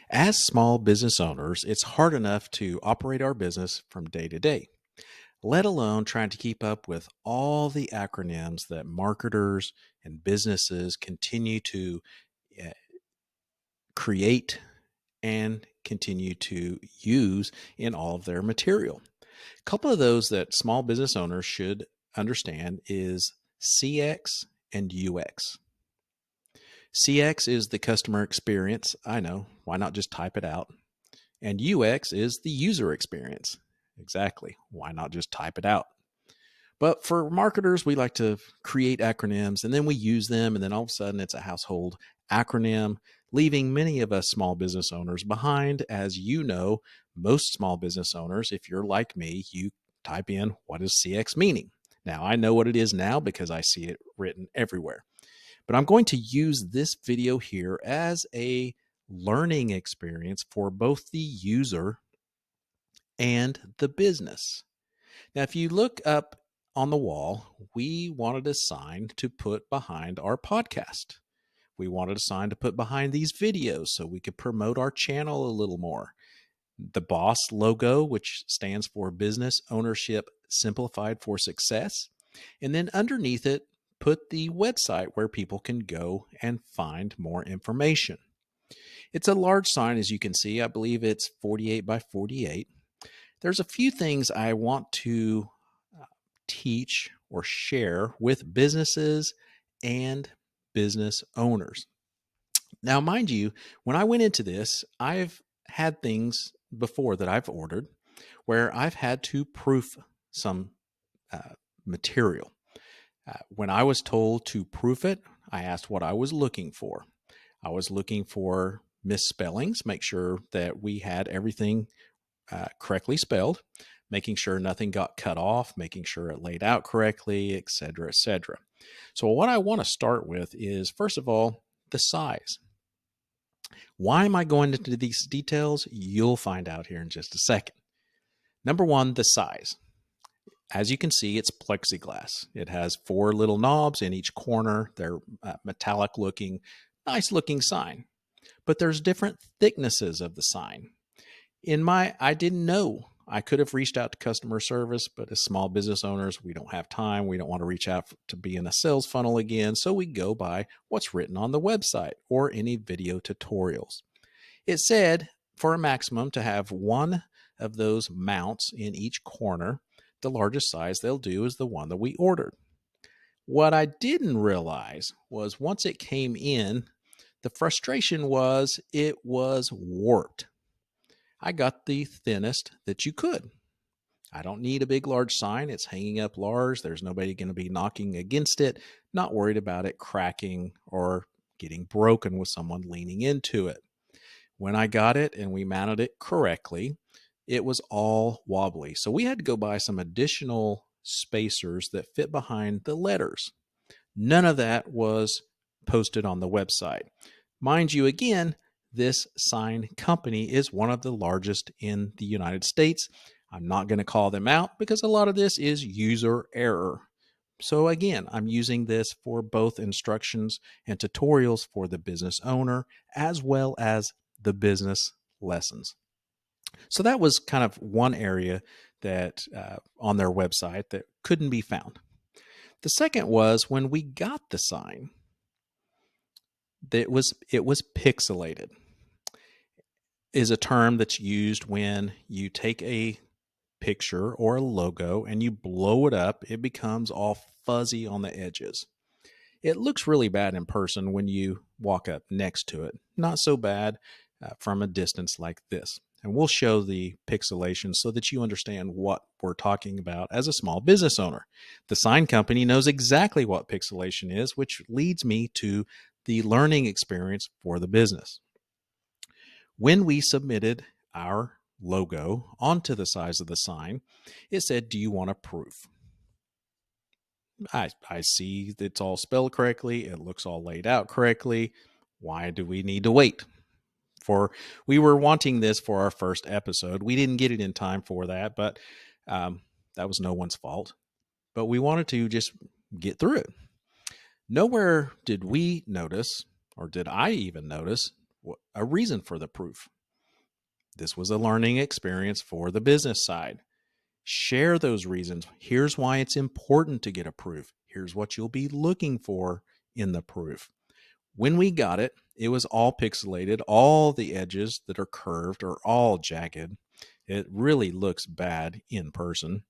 As small business owners, it's hard enough to operate our business from day to day, let alone trying to keep up with all the acronyms that marketers and businesses continue to uh, create and continue to use in all of their material. A couple of those that small business owners should understand is CX and UX. CX is the customer experience. I know, why not just type it out? And UX is the user experience. Exactly. Why not just type it out? But for marketers, we like to create acronyms and then we use them, and then all of a sudden it's a household acronym, leaving many of us small business owners behind. As you know, most small business owners, if you're like me, you type in what is CX meaning. Now, I know what it is now because I see it written everywhere. But I'm going to use this video here as a learning experience for both the user and the business. Now, if you look up on the wall, we wanted a sign to put behind our podcast. We wanted a sign to put behind these videos so we could promote our channel a little more. The boss logo, which stands for Business Ownership Simplified for Success. And then underneath it, put the website where people can go and find more information. It's a large sign, as you can see. I believe it's 48 by 48. There's a few things I want to teach or share with businesses and business owners. Now, mind you, when I went into this, I've had things before that I've ordered where I've had to proof some material. When I was told to proof it, I asked what I was looking for. I was looking for misspellings, make sure that we had everything correctly spelled, making sure nothing got cut off, making sure it laid out correctly, et cetera, et cetera. So what I want to start with is, first of all, the size. Why am I going into these details? You'll find out here in just a second. Number one, the size. As you can see, it's plexiglass. It has 4 little knobs in each corner. They're metallic looking, nice looking sign. But there's different thicknesses of the sign. I didn't know. I could have reached out to customer service, but as small business owners, we don't have time. We don't want to reach out to be in a sales funnel again. So we go by what's written on the website or any video tutorials. It said for a maximum to have one of those mounts in each corner. The largest size they'll do is the one that we ordered. What I didn't realize was once it came in, the frustration was it was warped. I got the thinnest that you could. I don't need a big, large sign. It's hanging up large. There's nobody going to be knocking against it. Not worried about it cracking or getting broken with someone leaning into it. When I got it and we mounted it correctly, it was all wobbly. So we had to go buy some additional spacers that fit behind the letters. None of that was posted on the website. Mind you, again, this sign company is one of the largest in the United States. I'm not going to call them out because a lot of this is user error. So again, I'm using this for both instructions and tutorials for the business owner as well as the business lessons. So that was kind of one area that on their website that couldn't be found. The second was when we got the sign, it was pixelated. Is a term that's used when you take a picture or a logo and you blow it up, it becomes all fuzzy on the edges. It looks really bad in person when you walk up next to it. Not so bad from a distance like this. And we'll show the pixelation so that you understand what we're talking about as a small business owner. The sign company knows exactly what pixelation is, which leads me to the learning experience for the business. When we submitted our logo onto the size of the sign, it said, "Do you want a proof?" I see it's all spelled correctly. It looks all laid out correctly. Why do we need to wait? We were wanting this for our first episode. We didn't get it in time for that, but that was no one's fault. But we wanted to just get through it. Nowhere did we notice, or did I even notice, a reason for the proof. This was a learning experience for the business side. Share those reasons. Here's why it's important to get a proof. Here's what you'll be looking for in the proof. When we got it, it was all pixelated. All the edges that are curved are all jagged. It really looks bad in person.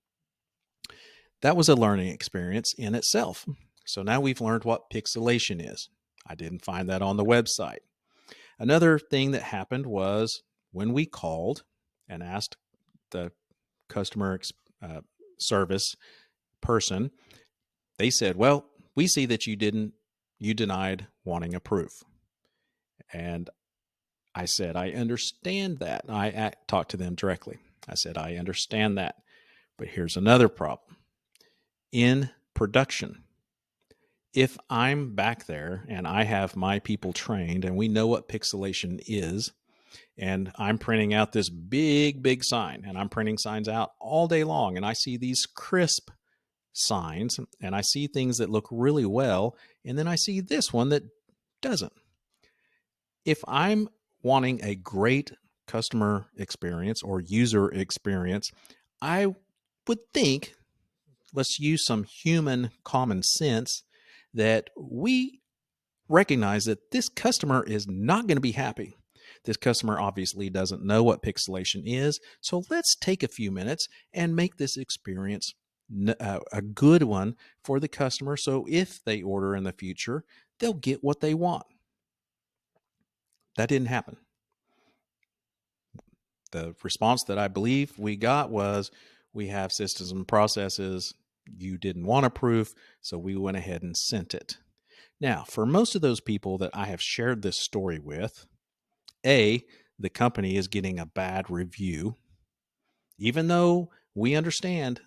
That was a learning experience in itself. So now we've learned what pixelation is. I didn't find that on the website. Another thing that happened was when we called and asked the customer service person, they said, well, we see that you denied wanting a proof. And I said, I understand that. I talked to them directly. I said, I understand that. But here's another problem. In production, if I'm back there and I have my people trained and we know what pixelation is, and I'm printing out this big sign, and I'm printing signs out all day long, and I see these crisp signs, and I see things that look really well, and then I see this one that doesn't. If I'm wanting a great customer experience or user experience, I would think, let's use some human common sense, that we recognize that this customer is not going to be happy. This customer obviously doesn't know what pixelation is. So let's take a few minutes and make this experience a good one for the customer. So if they order in the future, they'll get what they want. That didn't happen. The response that I believe we got was, we have systems and processes. You didn't want a proof, so we went ahead and sent it. Now, for most of those people that I have shared this story with, the company is getting a bad review. Even though we understand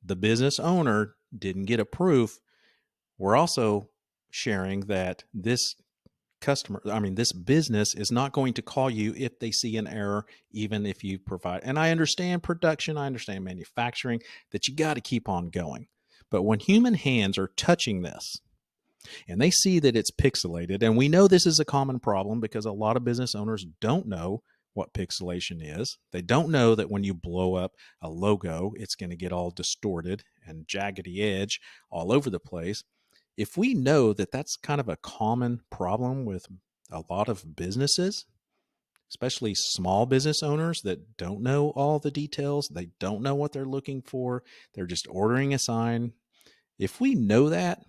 the business owner didn't get a proof, we're also sharing that this business is not going to call you if they see an error, even if you provide. And I understand production, I understand manufacturing, that you got to keep on going. But when human hands are touching this, and they see that it's pixelated, and we know this is a common problem because a lot of business owners don't know what pixelation is. They don't know that when you blow up a logo, it's going to get all distorted and jaggedy edge all over the place. If we know that that's kind of a common problem with a lot of businesses, especially small business owners that don't know all the details, they don't know what they're looking for, they're just ordering a sign. If we know that,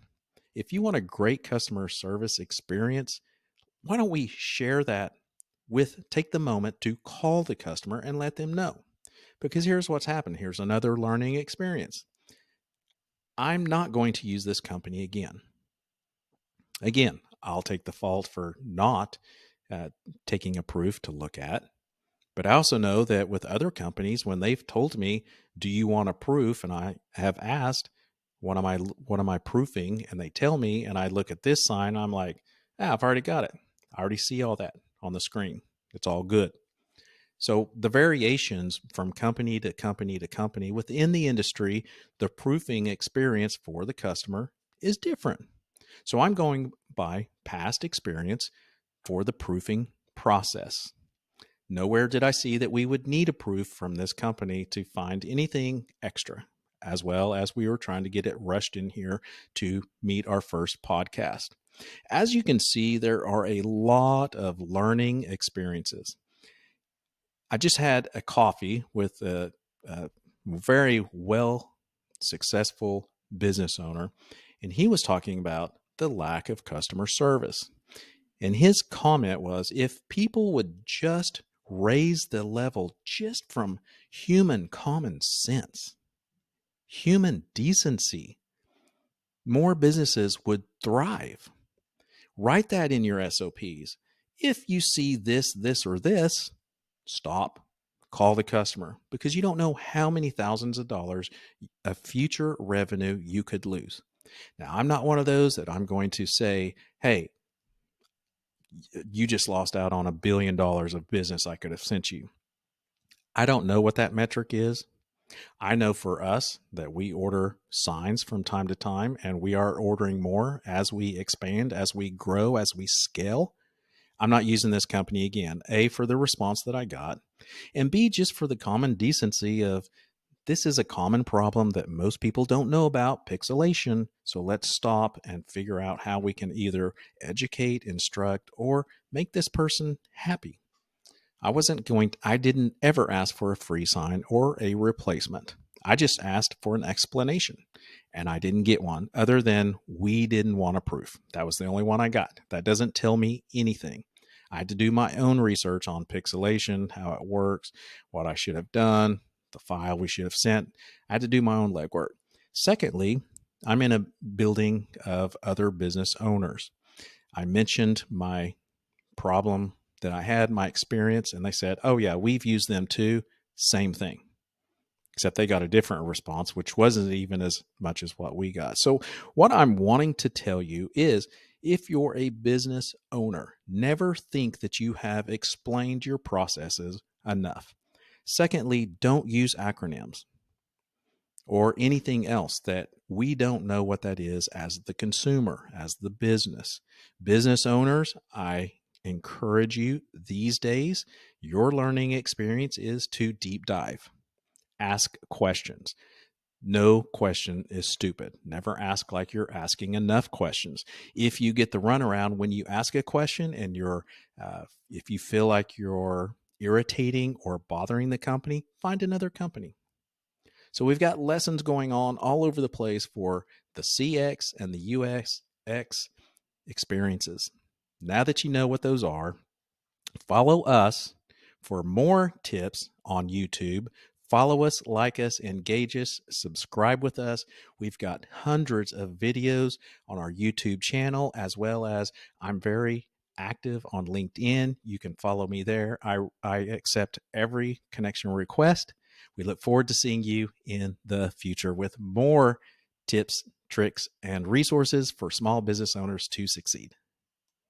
if you want a great customer service experience, why don't we share that take the moment to call the customer and let them know? Because here's what's happened. Here's another learning experience. I'm not going to use this company again. Again, I'll take the fault for not taking a proof to look at. But I also know that with other companies, when they've told me, do you want a proof? And I have asked, what am I proofing? And they tell me, and I look at this sign, I'm like, I've already got it. I already see all that on the screen. It's all good. So the variations from company to company to company within the industry, the proofing experience for the customer is different. So I'm going by past experience for the proofing process. Nowhere did I see that we would need a proof from this company to find anything extra, as well as we were trying to get it rushed in here to meet our first podcast. As you can see, there are a lot of learning experiences. I just had a coffee with a very well successful business owner, and he was talking about the lack of customer service. And his comment was, if people would just raise the level just from human common sense, human decency, more businesses would thrive. Write that in your SOPs. If you see this, or this, stop. Call the customer, because you don't know how many thousands of dollars of future revenue you could lose. Now, I'm not one of those that I'm going to say, hey, you just lost out on $1 billion of business I could have sent you. I don't know what that metric is. I know for us that we order signs from time to time, and we are ordering more as we expand, as we grow, as we scale. I'm not using this company again, for the response that I got, And B, just for the common decency of this is a common problem that most people don't know about, pixelation. So let's stop and figure out how we can either educate, instruct, or make this person happy. I didn't ever ask for a free sign or a replacement. I just asked for an explanation and I didn't get one other than we didn't want a proof. That was the only one I got. That doesn't tell me anything. I had to do my own research on pixelation, how it works, what I should have done, the file we should have sent. I had to do my own legwork. Secondly, I'm in a building of other business owners. I mentioned my problem that I had, my experience, and they said, oh, yeah, we've used them too. Same thing, except they got a different response, which wasn't even as much as what we got. So, what I'm wanting to tell you is if you're a business owner, never think that you have explained your processes enough. Secondly, don't use acronyms or anything else that we don't know what that is as the consumer, as the business. Business owners, I encourage you these days, your learning experience is to deep dive. Ask questions. No question is stupid. Never ask like you're asking enough questions. If you get the runaround when you ask a question and if you feel like you're irritating or bothering the company, find another company. So we've got lessons going on all over the place for the CX and the UX experiences. Now that you know what those are, follow us for more tips on YouTube. Follow us, like us, engage us, subscribe with us. We've got hundreds of videos on our YouTube channel, as well as I'm very active on LinkedIn. You can follow me there. I accept every connection request. We look forward to seeing you in the future with more tips, tricks, and resources for small business owners to succeed.